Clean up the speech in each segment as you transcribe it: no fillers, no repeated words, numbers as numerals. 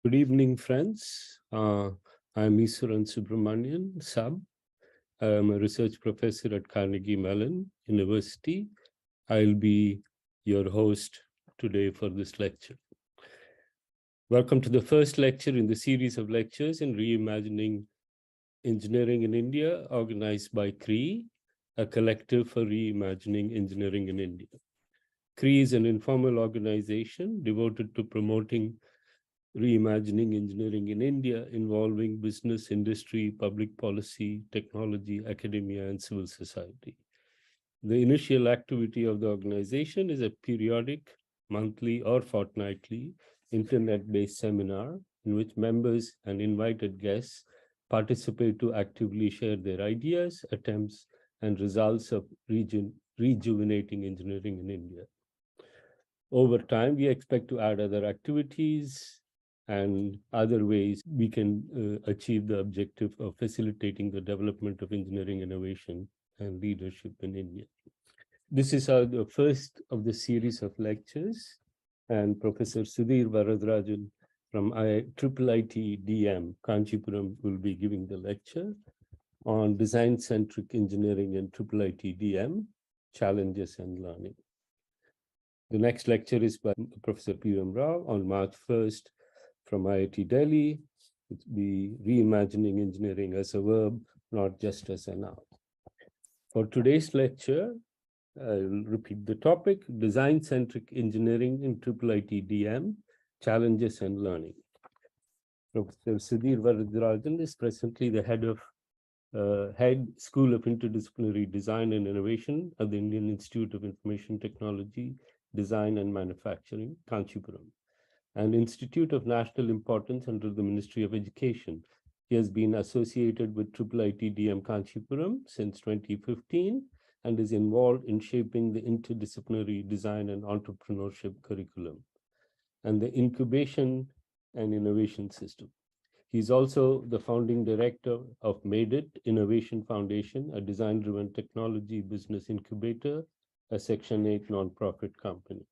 Good evening, friends. I'm Isuran Subramanian, Sub. I'm a research professor at Carnegie Mellon University. I'll be your host today for this lecture. Welcome to the first lecture in the series of lectures in Reimagining Engineering in India, organized by CREI, a collective for reimagining engineering in India. CREI is an informal organization devoted to promoting reimagining engineering in India, involving business, industry, public policy, technology, academia, and civil society. The initial activity of the organization is a periodic, monthly, or fortnightly internet-based seminar in which members and invited guests participate to actively share their ideas, attempts, and results of rejuvenating engineering in India. Over time, we expect to add other activities and other ways we can achieve the objective of facilitating the development of engineering innovation and leadership in India. This is the first of the series of lectures, and Professor Sudhir Varadarajan from IIITDM, Kanchipuram, will be giving the lecture on design-centric engineering in IIITDM, challenges and learning. The next lecture is by Professor P.M. Rao on March 1st from IIT Delhi. It's the reimagining engineering as a verb, not just as a noun. For today's lecture, I'll repeat the topic: design-centric engineering in IIITDM, challenges and learning. Professor Sudhir Varadarajan is presently the head School of Interdisciplinary Design and Innovation at the Indian Institute of Information Technology, Design and Manufacturing, Kanchipuram, an institute of national importance under the Ministry of Education. He has been associated with IIITDM Kanchipuram since 2015 and is involved in shaping the interdisciplinary design and entrepreneurship curriculum and the incubation and innovation system. He's also the founding director of Made It Innovation Foundation, a design-driven technology business incubator, a Section 8 nonprofit company.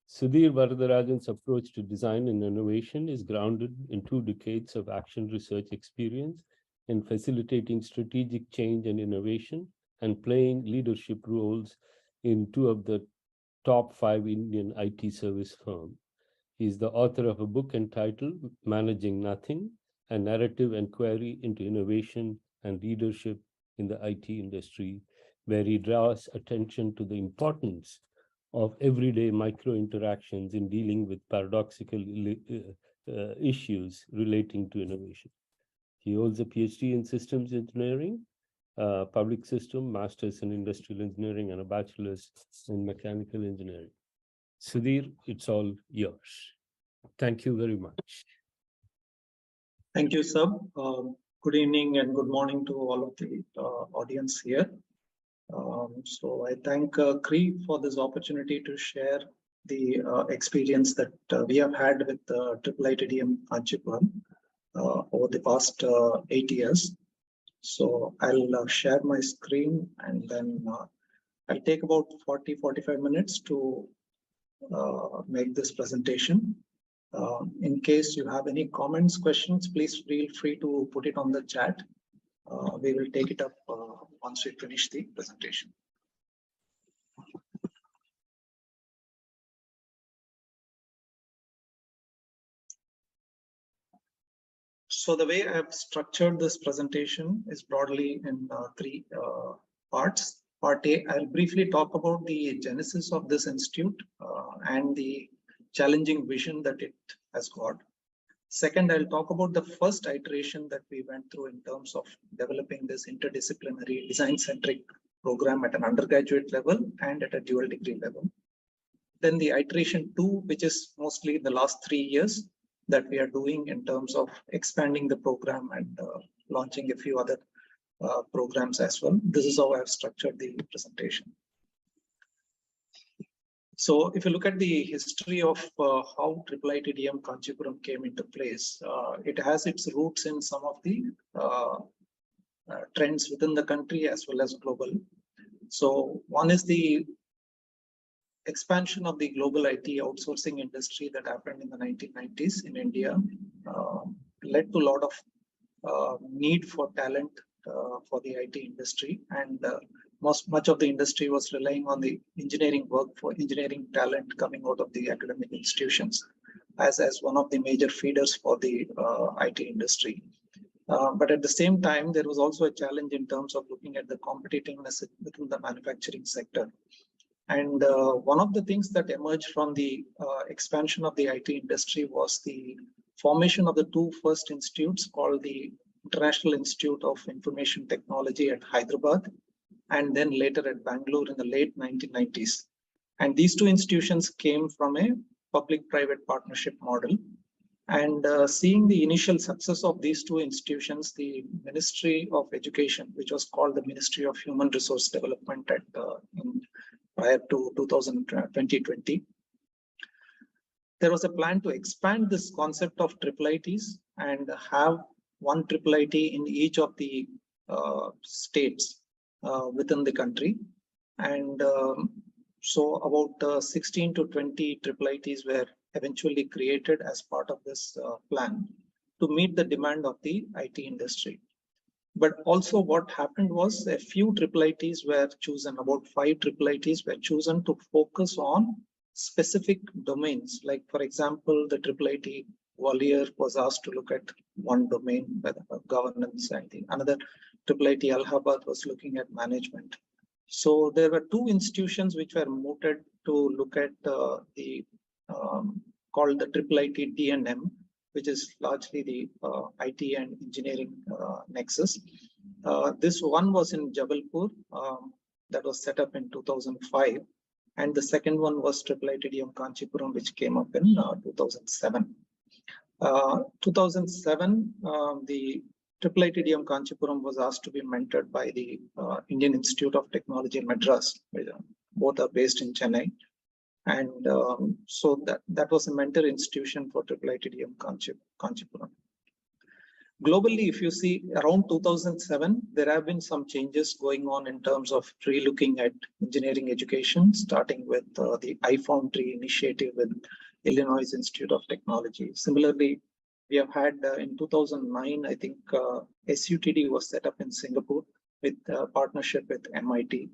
Sudhir Varadarajan's approach to design and innovation is grounded in 2 decades of action research experience in facilitating strategic change and innovation and playing leadership roles in 2 of the top 5 Indian IT service firms. He is the author of a book entitled Managing Nothing, a narrative inquiry into innovation and leadership in the IT industry, where he draws attention to the importance of everyday micro-interactions in dealing with paradoxical issues relating to innovation. He holds a PhD in systems engineering, public system, master's in industrial engineering, and a bachelor's in mechanical engineering. Sudhir, it's all yours. Thank you very much. Thank you, Sub. Good evening and good morning to all of the audience here. So I thank CREI for this opportunity to share the experience that we have had with IIITDM Kanchipuram over the past 8 years. So I'll share my screen and then I'll take about 40-45 minutes to make this presentation. In case you have any comments, questions, please feel free to put it on the chat. We will take it up once we finish the presentation. So the way I have structured this presentation is broadly in 3 parts. Part A, I'll briefly talk about the genesis of this institute and the challenging vision that it has got. Second, I'll talk about the first iteration that we went through in terms of developing this interdisciplinary design-centric program at an undergraduate level and at a dual degree level. Then the iteration 2, which is mostly the last 3 years that we are doing in terms of expanding the program and launching a few other programs as well. This is how I have structured the presentation. So if you look at the history of how IIITDM Kanchipuram came into place, it has its roots in some of the trends within the country as well as global. So one is the expansion of the global IT outsourcing industry that happened in the 1990s in India led to a lot of need for talent for the IT industry, and much of the industry was relying on the engineering work for engineering talent coming out of the academic institutions as one of the major feeders for the IT industry. But at the same time, there was also a challenge in terms of looking at the competitiveness within the manufacturing sector. And one of the things that emerged from the expansion of the IT industry was the formation of the two first institutes called the International Institute of Information Technology at Hyderabad, and then later at Bangalore in the late 1990s. And these two institutions came from a public-private partnership model. And seeing the initial success of these two institutions, the Ministry of Education, which was called the Ministry of Human Resource Development prior to 2020, there was a plan to expand this concept of IIITs and have one IIIT in each of the states within the country. And so about 16 to 20 IIITs were eventually created as part of this plan to meet the demand of the IT industry. But also what happened was a few IIITs were chosen, about 5 IIITs were chosen to focus on specific domains. Like, for example, the IIIT Gwalior was asked to look at one domain, governance, and another IIIT Allahabad was looking at management. So there were 2 institutions which were mooted to look at called the IIITDM, which is largely the IT and engineering nexus. This one was in Jabalpur, that was set up in 2005. And the second one was IIITDM Kanchipuram, which came up in 2007. 2007, the IIITDM Kanchipuram was asked to be mentored by the Indian Institute of Technology in Madras. Both are based in Chennai. And so that was a mentor institution for IIITDM Kanchipuram. Globally, if you see around 2007, there have been some changes going on in terms of re-looking at engineering education, starting with the iFoundry initiative with Illinois Institute of Technology. Similarly, we have had in 2009, I think SUTD was set up in Singapore with partnership with MIT.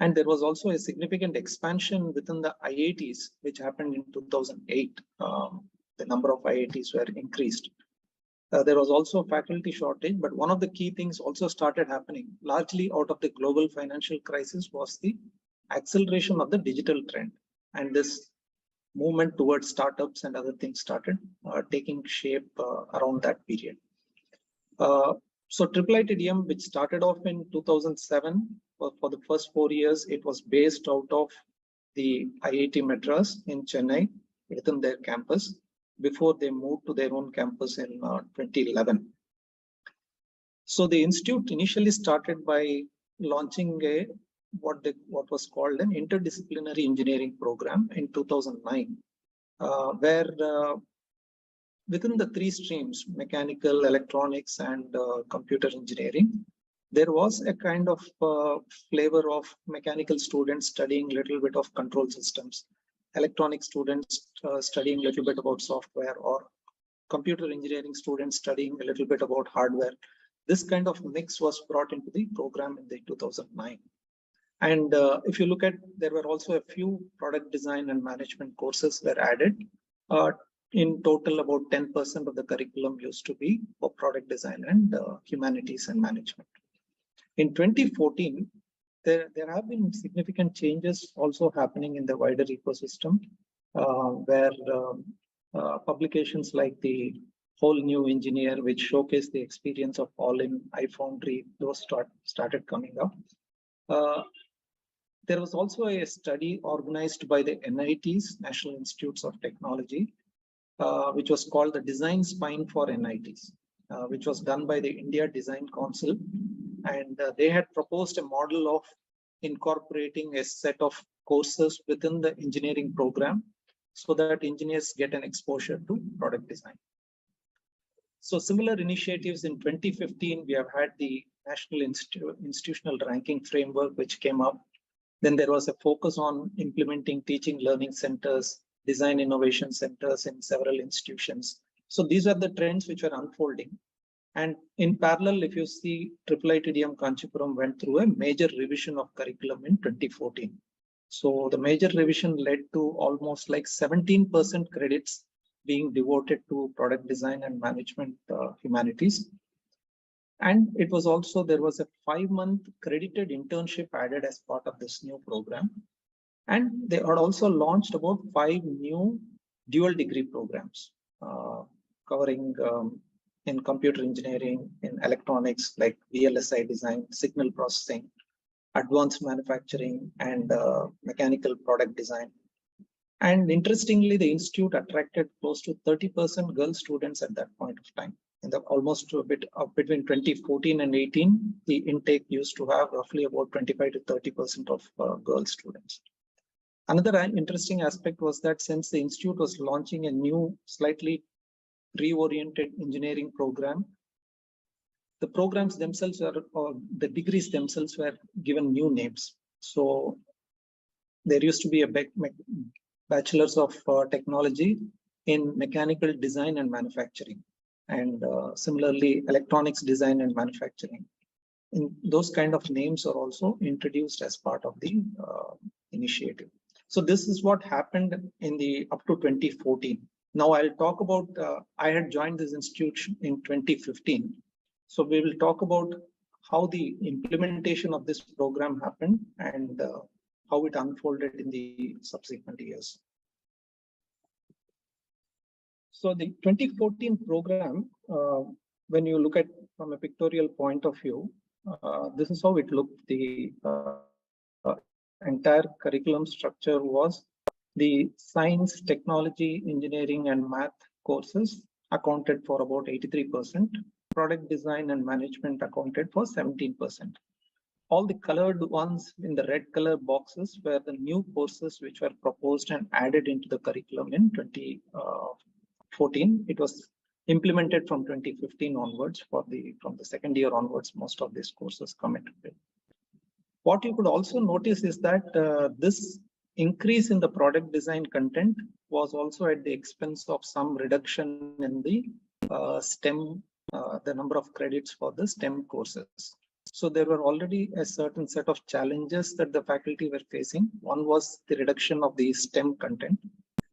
And there was also a significant expansion within the IITs, which happened in 2008. The number of IITs were increased. There was also a faculty shortage, but one of the key things also started happening, largely out of the global financial crisis, was the acceleration of the digital trend. And this movement towards startups and other things started taking shape around that period. So IIITDM, which started off in 2007, for the first 4 years, it was based out of the IIT Madras in Chennai within their campus before they moved to their own campus in 2011. So the institute initially started by launching what was called an interdisciplinary engineering program in 2009, where within the 3 streams, mechanical, electronics, and computer engineering, there was a kind of flavor of mechanical students studying a little bit of control systems, electronic students studying a little bit about software, or computer engineering students studying a little bit about hardware. This kind of mix was brought into the program in the 2009. And if you look at, there were also a few product design and management courses were added. In total, about 10% of the curriculum used to be for product design and humanities and management. In 2014, there have been significant changes also happening in the wider ecosystem, where publications like the Whole New Engineer, which showcase the experience of all in iFoundry, those started coming up. There was also a study organized by the NITs, National Institutes of Technology, which was called the Design Spine for NITs, which was done by the India Design Council. And they had proposed a model of incorporating a set of courses within the engineering program so that engineers get an exposure to product design. So similar initiatives in 2015, we have had the National Institutional Ranking Framework, which came up. Then there was a focus on implementing teaching learning centers, design innovation centers in several institutions. So these are the trends which were unfolding. And in parallel, if you see, IIITDM Kanchipuram went through a major revision of curriculum in 2014. So the major revision led to almost like 17% credits being devoted to product design and management humanities. And it was also, there was a 5-month credited internship added as part of this new program. And they had also launched about 5 new dual degree programs covering in computer engineering, in electronics like VLSI design, signal processing, advanced manufacturing, and mechanical product design. And interestingly, the institute attracted close to 30% girl students at that point of time. In the almost a bit of between 2014 and 18, the intake used to have roughly about 25 to 30% of girl students. Another interesting aspect was that since the institute was launching a new, slightly reoriented engineering program, the programs themselves are, or the degrees themselves were given new names. So there used to be a bachelor's of technology in mechanical design and manufacturing, and similarly electronics design and manufacturing. And those kind of names are also introduced as part of the initiative. So this is what happened in the up to 2014. Now I'll talk about, I had joined this institution in 2015. So we will talk about how the implementation of this program happened and how it unfolded in the subsequent years. So the 2014 program, when you look at from a pictorial point of view, this is how it looked. The entire curriculum structure was the science, technology, engineering, and math courses accounted for about 83%. Product design and management accounted for 17%. All the colored ones in the red color boxes were the new courses which were proposed and added into the curriculum in 2014. It was implemented from 2015 onwards. From the second year onwards, most of these courses come into play. What you could also notice is that this increase in the product design content was also at the expense of some reduction in the STEM, the number of credits for the STEM courses. So there were already a certain set of challenges that the faculty were facing. One was the reduction of the STEM content.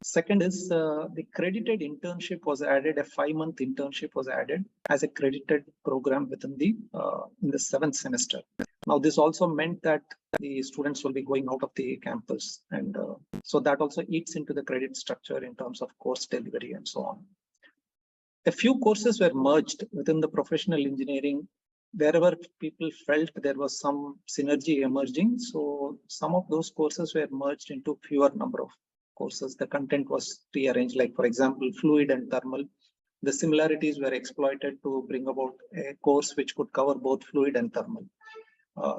Second is the credited internship was added, a 5-month internship was added as a credited program within the in the 7th semester. Now this also meant that the students will be going out of the campus, and so that also eats into the credit structure in terms of course delivery and so on. A few courses were merged within the professional engineering wherever people felt there was some synergy emerging. So some of those courses were merged into fewer number of courses. The content was rearranged, like for example, fluid and thermal. The similarities were exploited to bring about a course which could cover both fluid and thermal.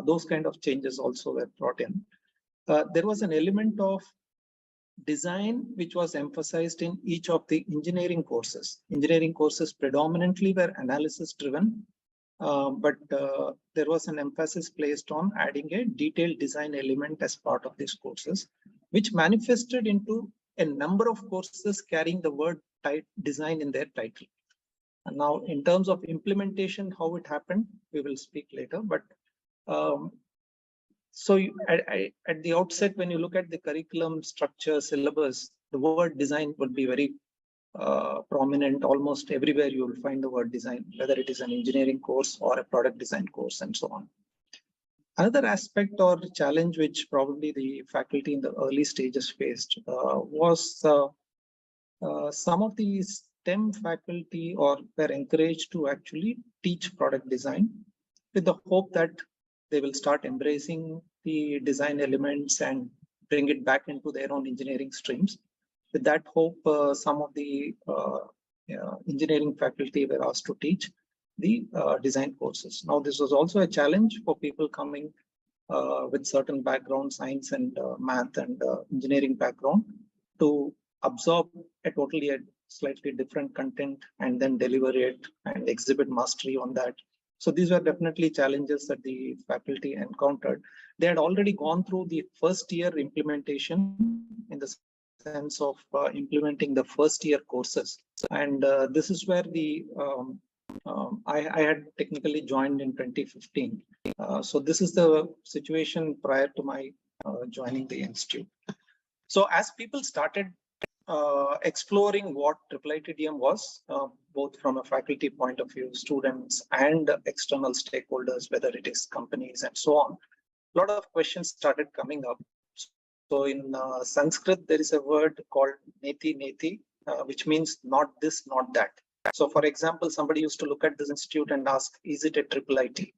Those kind of changes also were brought in. There was an element of design which was emphasized in each of the engineering courses. Engineering courses predominantly were analysis driven, but there was an emphasis placed on adding a detailed design element as part of these courses, which manifested into a number of courses carrying the word design in their title. And now in terms of implementation, how it happened, we will speak later. But so at the outset, when you look at the curriculum structure, syllabus, the word design would be very prominent. Almost everywhere you will find the word design, whether it is an engineering course or a product design course and so on. Another aspect or challenge which probably the faculty in the early stages faced was some of the STEM faculty were encouraged to actually teach product design with the hope that they will start embracing the design elements and bring it back into their own engineering streams. With that hope, some of the engineering faculty were asked to teach the design courses. Now, this was also a challenge for people coming with certain background, science and math and engineering background, to absorb a slightly different content and then deliver it and exhibit mastery on that. So these were definitely challenges that the faculty encountered. they had already gone through the first year implementation in the sense of implementing the first year courses. And this is where the I had technically joined in 2015. So this is the situation prior to my joining the institute. So as people started exploring what IIITDM was, both from a faculty point of view, students and external stakeholders, whether it is companies and so on, a lot of questions started coming up. So in Sanskrit, there is a word called neti neti, which means not this, not that. So for example, somebody used to look at this institute and ask, is it a IIIT?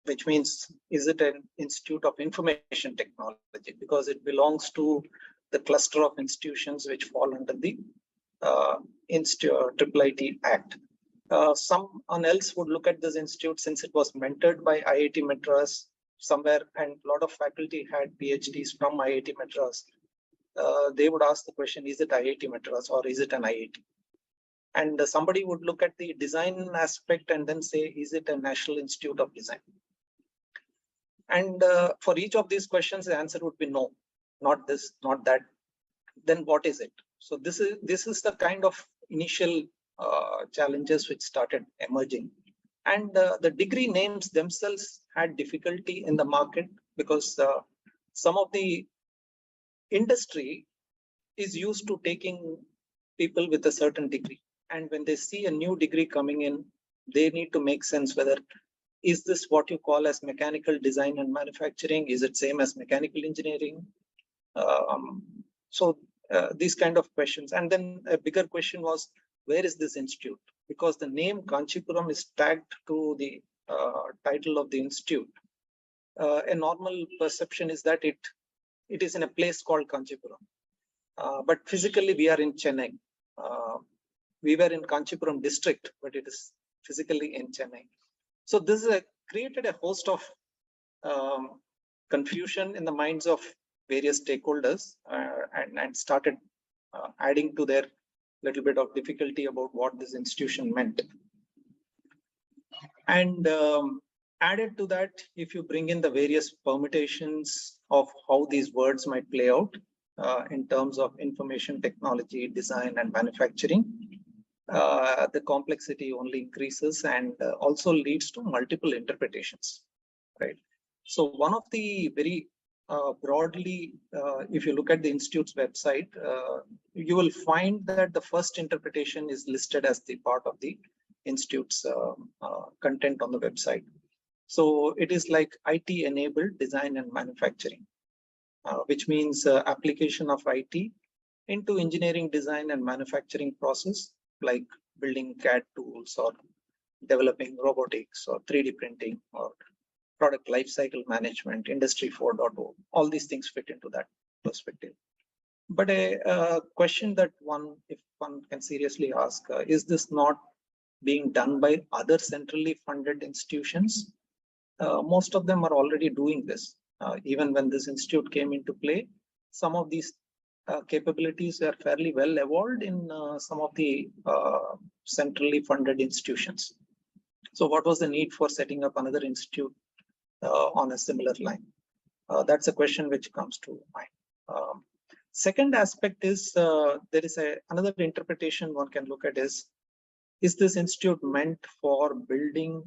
Which means, is it an institute of information technology? Because it belongs to the cluster of institutions which fall under the IIIT Act. Someone else would look at this institute, since it was mentored by IIT Madras somewhere, and a lot of faculty had PhDs from IIT Madras. They would ask the question, is it IIT Madras or is it an IIT? And somebody would look at the design aspect and then say, is it a National Institute of Design? And for each of these questions, the answer would be no, not this, not that. Then what is it? So this is the kind of initial challenges which started emerging. And the degree names themselves had difficulty in the market, because some of the industry is used to taking people with a certain degree. And when they see a new degree coming in, they need to make sense whether, is this what you call as mechanical design and manufacturing? Is it same as mechanical engineering? So these kind of questions. And then a bigger question was, where is this institute? Because the name Kanchipuram is tagged to the title of the institute. A normal perception is that it is in a place called Kanchipuram. But physically we are in Chennai. We were in Kanchipuram district, but it is physically in Chennai. So this created a host of confusion in the minds of various stakeholders, and started adding to their little bit of difficulty about what this institution meant. And added to that, if you bring in the various permutations of how these words might play out in terms of information technology, design and manufacturing, the complexity only increases and also leads to multiple interpretations, right? So one of the very broadly, if you look at the institute's website, you will find that the first interpretation is listed as the part of the institute's content on the website. So it is like IT-enabled design and manufacturing, which means application of IT into engineering, design and manufacturing process, like building CAD tools or developing robotics or 3D printing or product lifecycle management, Industry 4.0. All these things fit into that perspective. But a question that if one can seriously ask, is this not being done by other centrally funded institutions? Most of them are already doing this. Even when this institute came into play, some of these capabilities are fairly well evolved in some of the centrally funded institutions. So what was the need for setting up another institute on a similar line? That's a question which comes to mind. Second aspect is there is another interpretation one can look at is this institute meant for building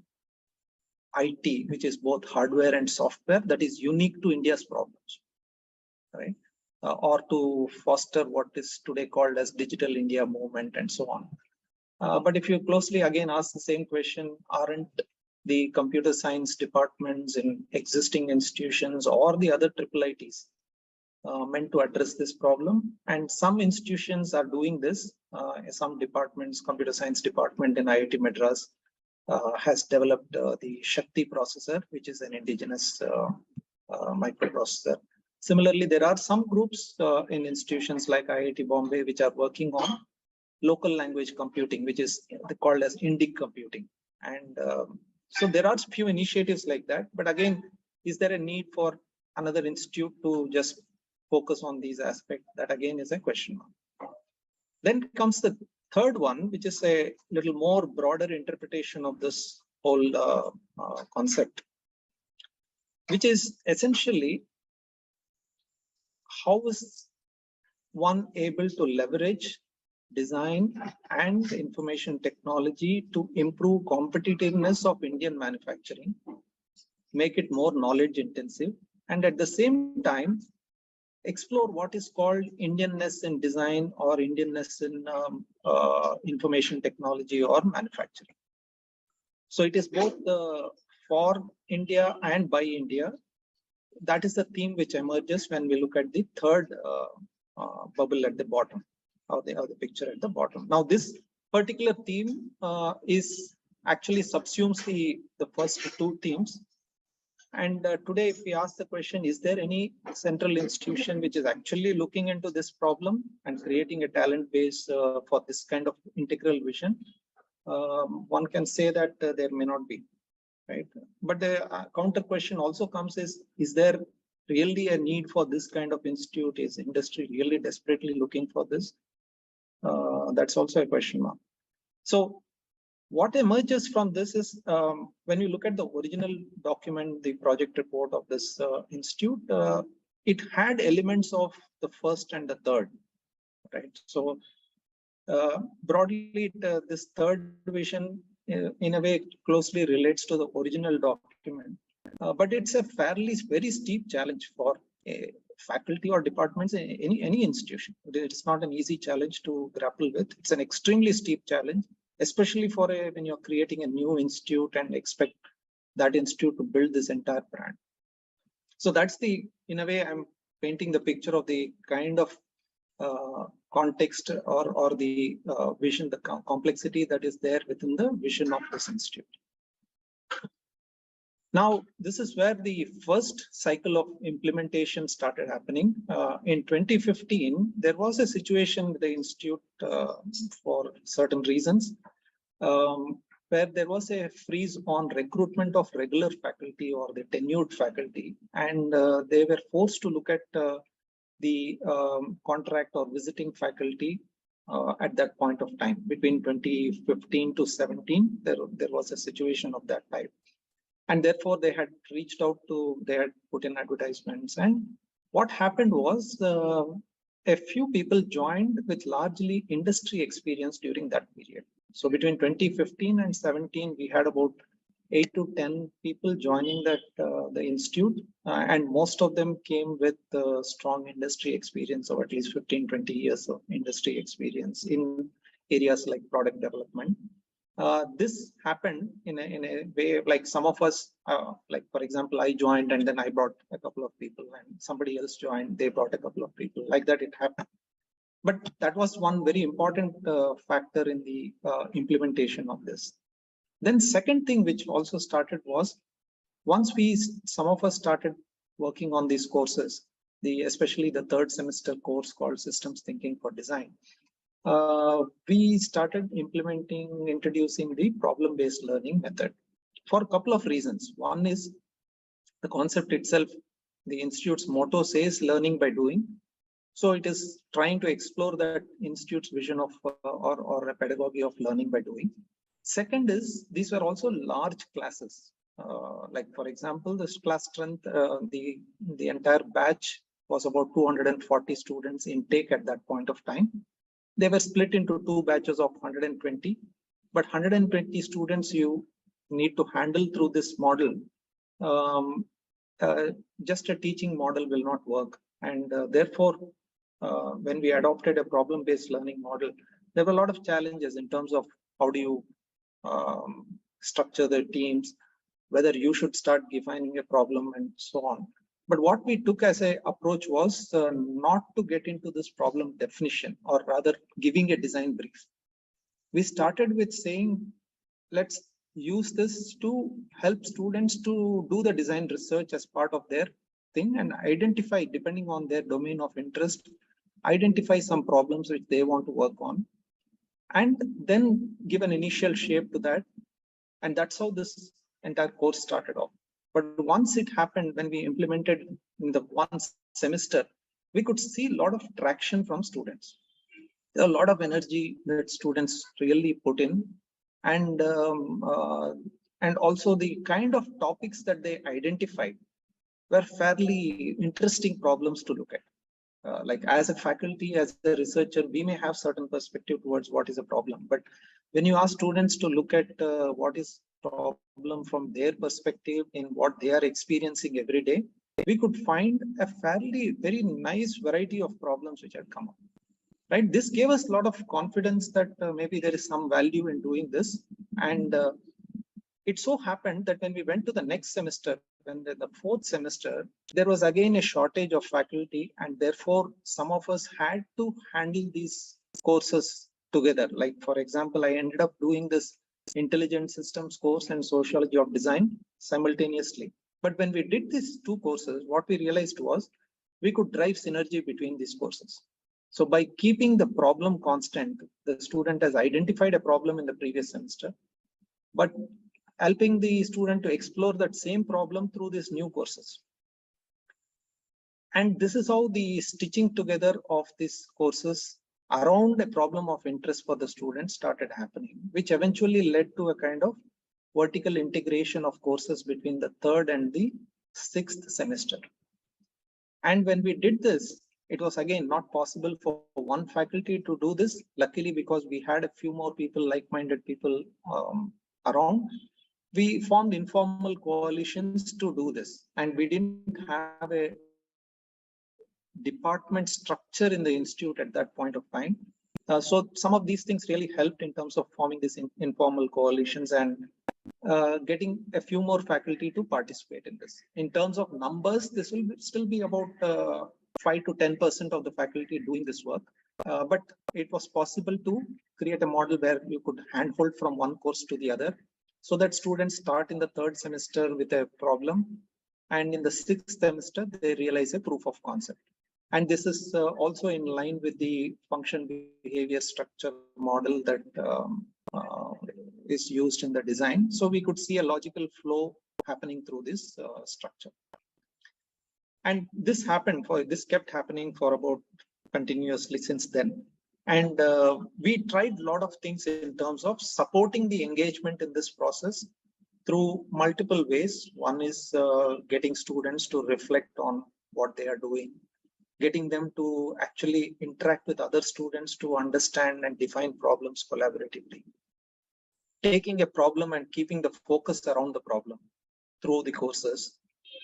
IT, which is both hardware and software, that is unique to India's problems, right? Or to foster what is today called as Digital India movement and so on. But if you closely again ask the same question, aren't the computer science departments in existing institutions or the other IIITs meant to address this problem? And some institutions are doing this. Some departments, computer science department in IIT Madras has developed the Shakti processor, which is an indigenous microprocessor. Similarly, there are some groups in institutions like IIT Bombay which are working on local language computing, which is called as Indic computing. And so there are few initiatives like that. But again, is there a need for another institute to just focus on these aspects? That again is a question mark. Then comes the third one, which is a little more broader interpretation of this whole concept. which is essentially how is one able to leverage design and information technology to improve competitiveness of Indian manufacturing, make it more knowledge intensive, and at the same time explore what is called Indianness in design or Indianness in information technology or manufacturing. So it is both for India and by India. That is the theme which emerges when we look at the third bubble at the bottom, or the picture at the bottom. Now this particular theme is actually subsumes the first two themes. And today, if we ask the question, is there any central institution which is actually looking into this problem and creating a talent base for this kind of integral vision? One can say that there may not be, right? But the counter question also comes is there really a need for this kind of institute? Is industry really desperately looking for this? That's also a question mark. So what emerges from this is when you look at the original document, the project report of this institute, it had elements of the first and the third, right? So broadly, this third vision in a way closely relates to the original document, but it's a very steep challenge for a faculty or departments in any institution. It's not an easy challenge to grapple with. It's an extremely steep challenge, especially for when you're creating a new institute and expect that institute to build this entire brand. So that's in a way, I'm painting the picture of the kind of context or the vision, the complexity that is there within the vision of this institute. Now, this is where the first cycle of implementation started happening. In 2015, there was a situation with the institute for certain reasons where there was a freeze on recruitment of regular faculty or the tenured faculty, and they were forced to look at the contract or visiting faculty at that point of time. Between 2015 to 17, there was a situation of that type. And therefore, they had reached out they had put in advertisements. And what happened was a few people joined with largely industry experience during that period. So between 2015 and 17, we had about 8 to 10 people joining the institute, and most of them came with strong industry experience of at least 15, 20 years of industry experience in areas like product development. This happened in a way, like some of us, like for example, I joined and then I brought a couple of people, and somebody else joined, they brought a couple of people. Like that, it happened. But that was one very important factor in the implementation of this. Then second thing which also started was, once some of us started working on these courses, especially the third semester course called Systems Thinking for Design, we started introducing the problem-based learning method for a couple of reasons. One is the concept itself. The institute's motto says learning by doing. So it is trying to explore that institute's vision of or a pedagogy of learning by doing. Second is, these were also large classes. Like for example, this class strength, the entire batch was about 240 students intake at that point of time. They were split into two batches of 120, but 120 students you need to handle through this model. Just a teaching model will not work. And therefore, when we adopted a problem-based learning model, there were a lot of challenges in terms of how do you structure the teams, whether you should start defining a problem and so on. But what we took as an approach was not to get into this problem definition, or rather giving a design brief. We started with saying, let's use this to help students to do the design research as part of their thing and identify, depending on their domain of interest, identify some problems which they want to work on, and then give an initial shape to that. And that's how this entire course started off. But once it happened, when we implemented in the one semester, we could see a lot of traction from students. There are a lot of energy that students really put in, and also the kind of topics that they identified were fairly interesting problems to look at. Like as a faculty, as a researcher, we may have certain perspective towards what is a problem. But when you ask students to look at what is problem from their perspective in what they are experiencing every day, we could find a fairly very nice variety of problems which had come up. Right? This gave us a lot of confidence that maybe there is some value in doing this. And it so happened that when we went to the next semester, when the fourth semester, there was again a shortage of faculty, and therefore some of us had to handle these courses together. Like, for example, I ended up doing this intelligent systems course and sociology of design simultaneously. But when we did these two courses, what we realized was we could drive synergy between these courses. So by keeping the problem constant, the student has identified a problem in the previous semester, but helping the student to explore that same problem through these new courses. And this is how the stitching together of these courses around a problem of interest for the students started happening, which eventually led to a kind of vertical integration of courses between the third and the sixth semester. And when we did this, it was again not possible for one faculty to do this. Luckily, because we had a few more people, like-minded people around, we formed informal coalitions to do this. And we didn't have a department structure in the institute at that point of time. So some of these things really helped in terms of forming these informal coalitions and getting a few more faculty to participate in this. In terms of numbers, this will still be about 5 to 10% of the faculty doing this work. But it was possible to create a model where you could handhold from one course to the other, so that students start in the third semester with a problem, and in the sixth semester, they realize a proof of concept. And this is also in line with the function behavior structure model that is used in the design. So we could see a logical flow happening through this structure. And this kept happening for about continuously since then. And we tried a lot of things in terms of supporting the engagement in this process through multiple ways. One is getting students to reflect on what they are doing, getting them to actually interact with other students to understand and define problems collaboratively, taking a problem and keeping the focus around the problem through the courses,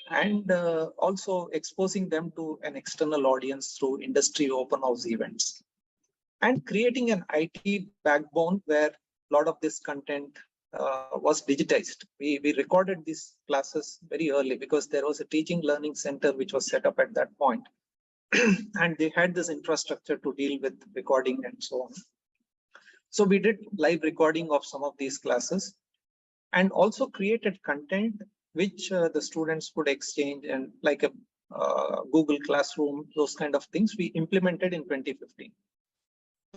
and also exposing them to an external audience through industry open house events, and creating an IT backbone where a lot of this content was digitized. We recorded these classes very early because there was a teaching learning center which was set up at that point. And they had this infrastructure to deal with recording and so on. So we did live recording of some of these classes and also created content which the students could exchange, and like a Google Classroom, those kind of things we implemented in 2015.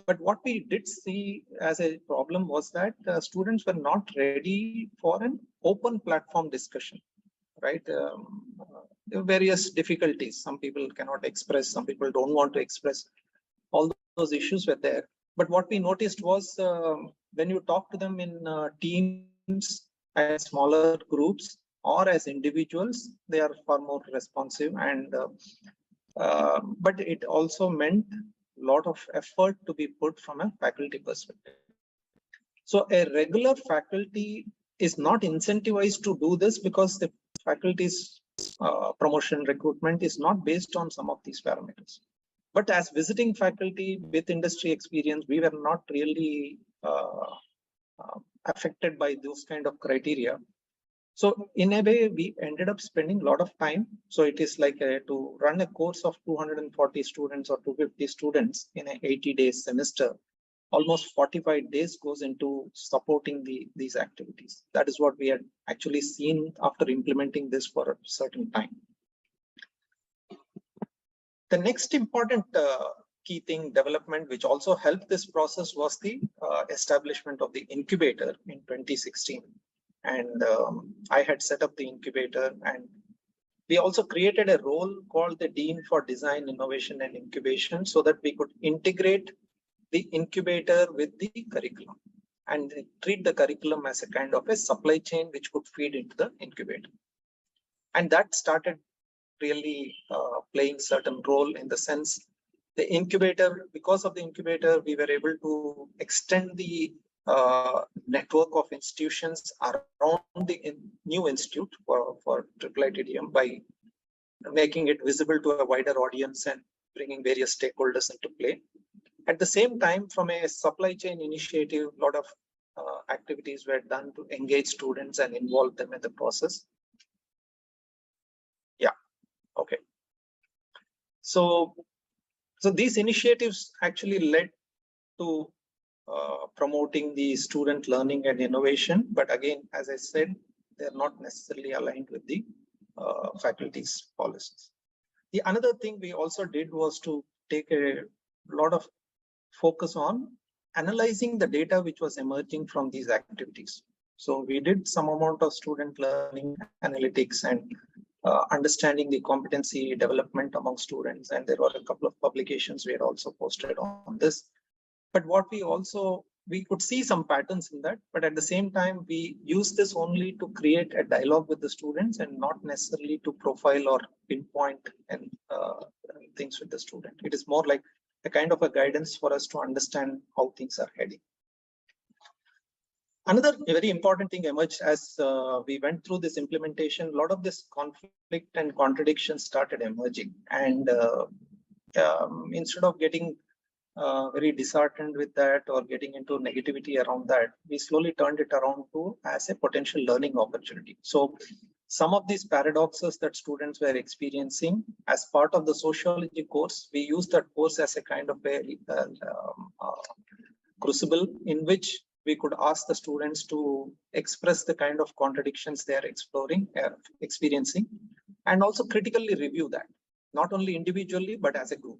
But what we did see as a problem was that students were not ready for an open platform discussion, right? There were various difficulties. Some people cannot express, some people don't want to express. All those issues were there. But what we noticed was when you talk to them in teams, as smaller groups, or as individuals, they are far more responsive. And but it also meant a lot of effort to be put from a faculty perspective. So a regular faculty is not incentivized to do this because the faculty's promotion recruitment is not based on some of these parameters. But as visiting faculty with industry experience, we were not really affected by those kind of criteria. So in a way, we ended up spending a lot of time. So it is like to run a course of 240 students or 250 students in an 80-day semester. Almost 45 days goes into supporting these activities. That is what we had actually seen after implementing this for a certain time. The next important key thing development, which also helped this process, was the establishment of the incubator in 2016. And I had set up the incubator, and we also created a role called the Dean for Design, Innovation and Incubation, so that we could integrate the incubator with the curriculum and treat the curriculum as a kind of a supply chain which could feed into the incubator. And that started really playing certain role in the sense the incubator, because of the incubator, we were able to extend the network of institutions around the new institute for IIITDM by making it visible to a wider audience and bringing various stakeholders into play. At the same time, from a supply chain initiative, a lot of activities were done to engage students and involve them in the process. Yeah, okay. So these initiatives actually led to promoting the student learning and innovation. But again, as I said, they're not necessarily aligned with the faculty's policies. The another thing we also did was to take a lot of focus on analyzing the data which was emerging from these activities. So we did some amount of student learning analytics and understanding the competency development among students. And there were a couple of publications we had also posted on this. But what we could see some patterns in that, but at the same time, we use this only to create a dialogue with the students and not necessarily to profile or pinpoint and things with the student. It is more like a kind of a guidance for us to understand how things are heading. Another very important thing emerged as we went through this implementation. A lot of this conflict and contradiction started emerging, and instead of getting very disheartened with that or getting into negativity around that, we slowly turned it around to as a potential learning opportunity. So some of these paradoxes that students were experiencing as part of the sociology course, we used that course as a kind of a crucible in which we could ask the students to express the kind of contradictions they are experiencing, and also critically review that, not only individually, but as a group.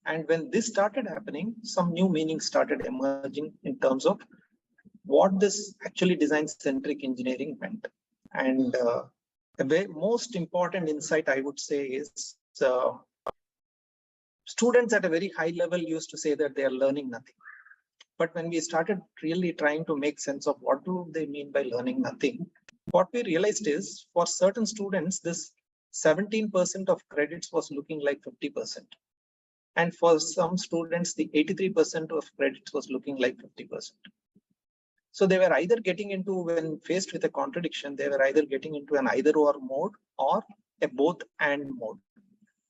And when this started happening, some new meanings started emerging in terms of what this actually design-centric engineering meant. And the most important insight I would say is students at a very high level used to say that they are learning nothing. But when we started really trying to make sense of what do they mean by learning nothing, what we realized is for certain students, this 17% of credits was looking like 50%. And for some students, the 83% of credits was looking like 50%. So they were either getting into, when faced with a contradiction, they were either getting into an either or mode or a both and mode.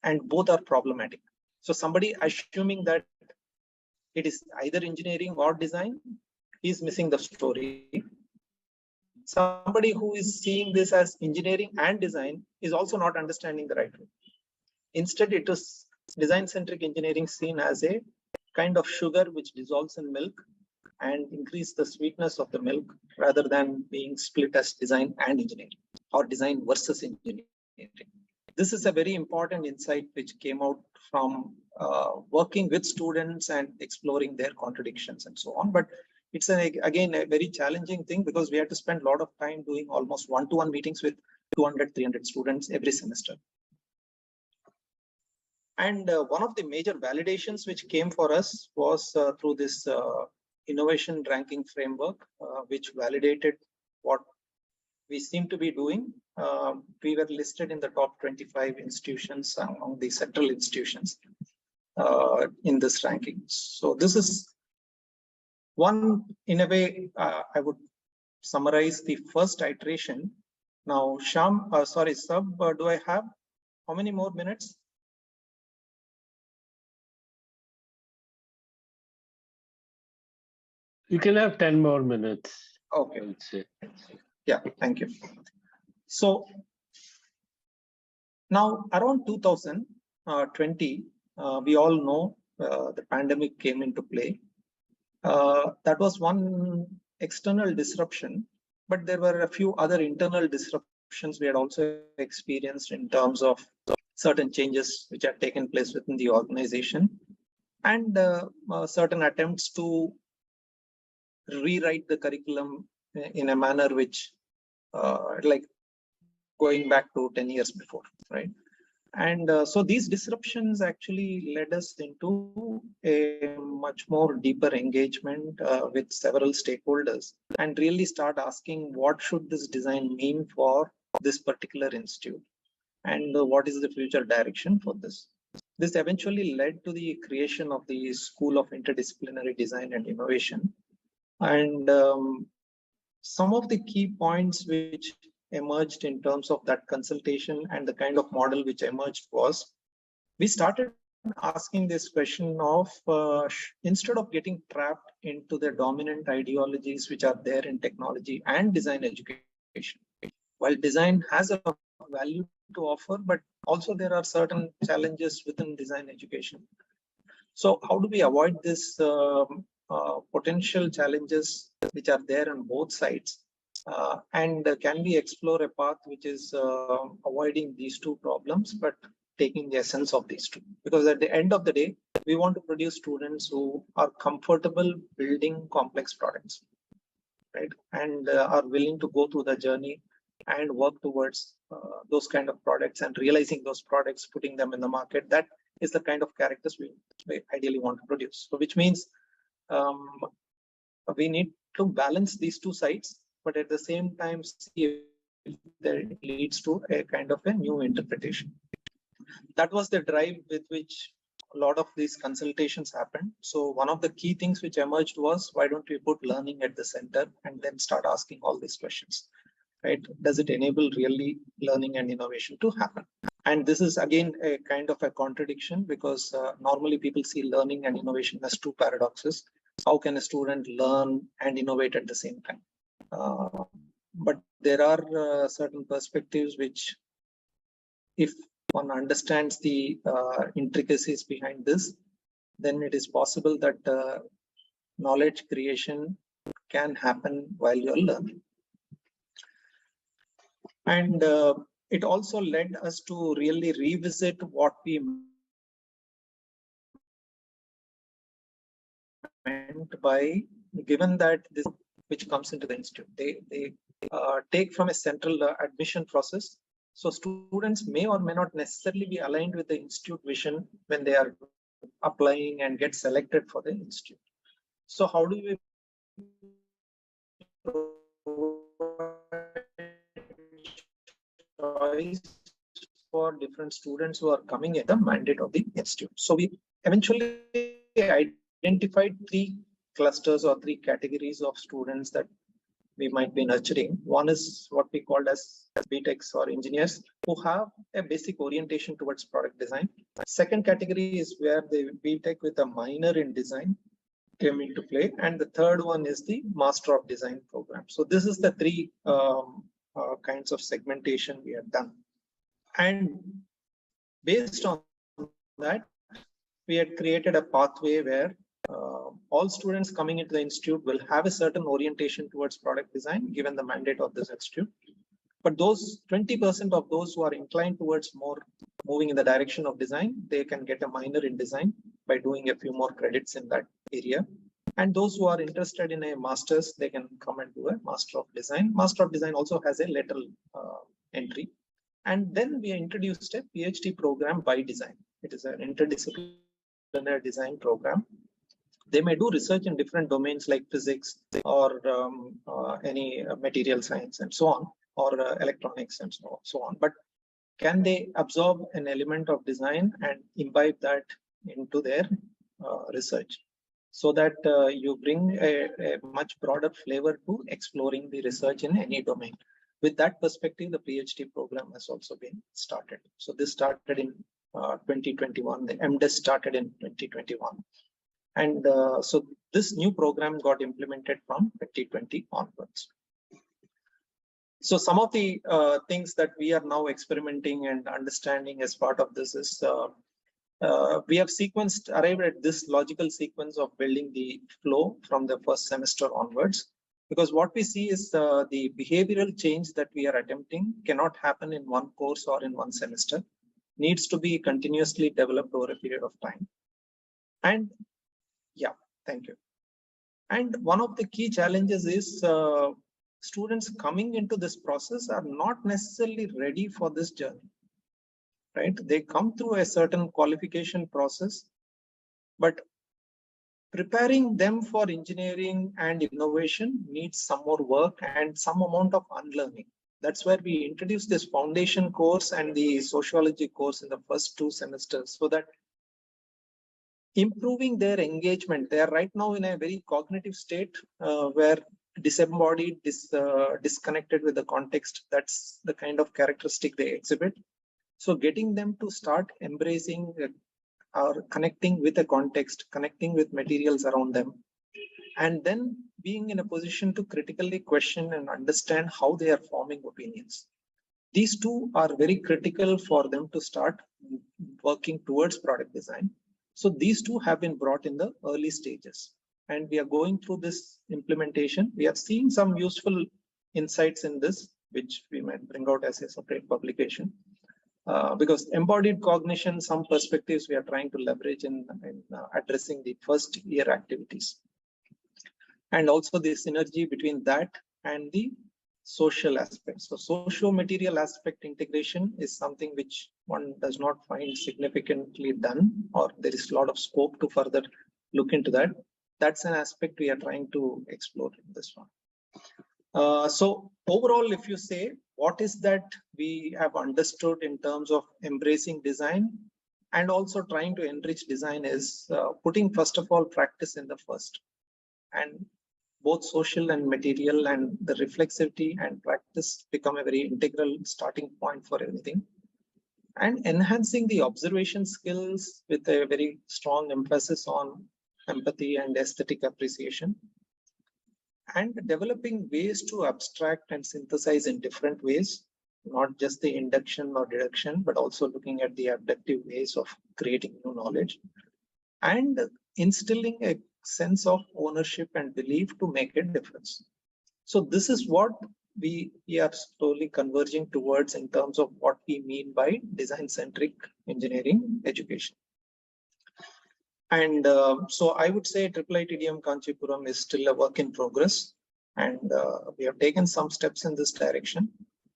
And both are problematic. So somebody assuming that it is either engineering or design, is missing the story. Somebody who is seeing this as engineering and design is also not understanding the right way. Instead, it is design-centric engineering seen as a kind of sugar which dissolves in milk and increase the sweetness of the milk rather than being split as design and engineering or design versus engineering. This is a very important insight which came out from working with students and exploring their contradictions and so on. But it's again a very challenging thing because we had to spend a lot of time doing almost one-to-one meetings with 200, 300 students every semester. And one of the major validations which came for us was through this innovation ranking framework, which validated what we seem to be doing. We were listed in the top 25 institutions among the central institutions in this ranking. So this is one, in a way, I would summarize the first iteration. Now, Shyam, Sub, do I have how many more minutes? You can have 10 more minutes. Okay. I would say. Yeah, thank you. So now around 2020, we all know the pandemic came into play. That was one external disruption, but there were a few other internal disruptions we had also experienced in terms of certain changes which had taken place within the organization and certain attempts to rewrite the curriculum in a manner which like going back to 10 years before, right? And so these disruptions actually led us into a much more deeper engagement with several stakeholders and really start asking what should this design mean for this particular institute. and what is the future direction for this. This eventually led to the creation of the School of Interdisciplinary Design and Innovation. And some of the key points which emerged in terms of that consultation and the kind of model which emerged was, we started asking this question of instead of getting trapped into the dominant ideologies which are there in technology and design education, while design has a value to offer, but also there are certain challenges within design education. So how do we avoid this potential challenges which are there on both sides? And can we explore a path which is avoiding these two problems, but taking the essence of these two? Because at the end of the day, we want to produce students who are comfortable building complex products, right? And are willing to go through the journey and work towards those kind of products and realizing those products, putting them in the market. That is the kind of characters we ideally want to produce. So which means we need to balance these two sides, but at the same time see if that leads to a kind of a new interpretation. That was the drive with which a lot of these consultations happened. So one of the key things which emerged was, why don't we put learning at the center and then start asking all these questions, right? Does it enable really learning and innovation to happen? And this is again a kind of a contradiction, because normally people see learning and innovation as two paradoxes. How can a student learn and innovate at the same time? But there are certain perspectives which, if one understands the intricacies behind this, then it is possible that knowledge creation can happen while you're learning. And it also led us to really revisit what we meant by, given that this which comes into the institute, they take from a central admission process. So students may or may not necessarily be aligned with the institute vision when they are applying and get selected for the institute. So how do we choice for different students who are coming at the mandate of the institute? So we eventually identified three clusters or three categories of students that we might be nurturing. One is what we called as BTechs or engineers who have a basic orientation towards product design. Second category is where the BTech with a minor in design came into play. And the third one is the Master of Design program. So this is the three kinds of segmentation we have done. And based on that, we had created a pathway where all students coming into the institute will have a certain orientation towards product design, given the mandate of this institute. But those 20% of those who are inclined towards more moving in the direction of design, they can get a minor in design by doing a few more credits in that area. And those who are interested in a master's, they can come and do a Master of Design. Master of Design also has a lateral entry. And then we introduced a PhD program by design. It is an interdisciplinary design program. They may do research in different domains like physics or any material science and so on, or electronics and so on. But can they absorb an element of design and imbibe that into their research, so that you bring a much broader flavor to exploring the research in any domain? With that perspective, the PhD program has also been started. So this started in 2021. The MDes started in 2021. And so this new program got implemented from 2020 onwards. So some of the things that we are now experimenting and understanding as part of this is we have arrived at this logical sequence of building the flow from the first semester onwards. Because what we see is the behavioral change that we are attempting cannot happen in one course or in one semester, needs to be continuously developed over a period of time. And yeah, thank you. And one of the key challenges is students coming into this process are not necessarily ready for this journey, right? They come through a certain qualification process, but preparing them for engineering and innovation needs some more work and some amount of unlearning. That's where we introduced this foundation course and the sociology course in the first 2 semesters, so that improving their engagement. They are right now in a very cognitive state where disembodied, disconnected with the context. That's the kind of characteristic they exhibit. So getting them to start embracing or connecting with a context, connecting with materials around them, and then being in a position to critically question and understand how they are forming opinions. These two are very critical for them to start working towards product design. So these two have been brought in the early stages, and we are going through this implementation. We are seeing some useful insights in this, which we might bring out as a separate publication. Because embodied cognition, some perspectives we are trying to leverage in addressing the first year activities. And also the synergy between that and the social aspect. So socio-material aspect integration is something which one does not find significantly done, or there is a lot of scope to further look into that. That's an aspect we are trying to explore in this one. So overall, if you say, what is that we have understood in terms of embracing design and also trying to enrich design is putting, first of all, practice in the first. And both social and material and the reflexivity and practice become a very integral starting point for everything. And enhancing the observation skills with a very strong emphasis on empathy and aesthetic appreciation. And developing ways to abstract and synthesize in different ways, not just the induction or deduction, but also looking at the abductive ways of creating new knowledge. And instilling a sense of ownership and belief to make a difference. So this is what we are slowly converging towards in terms of what we mean by design-centric engineering education. And so I would say IIITDM Kanchipuram is still a work in progress, and we have taken some steps in this direction,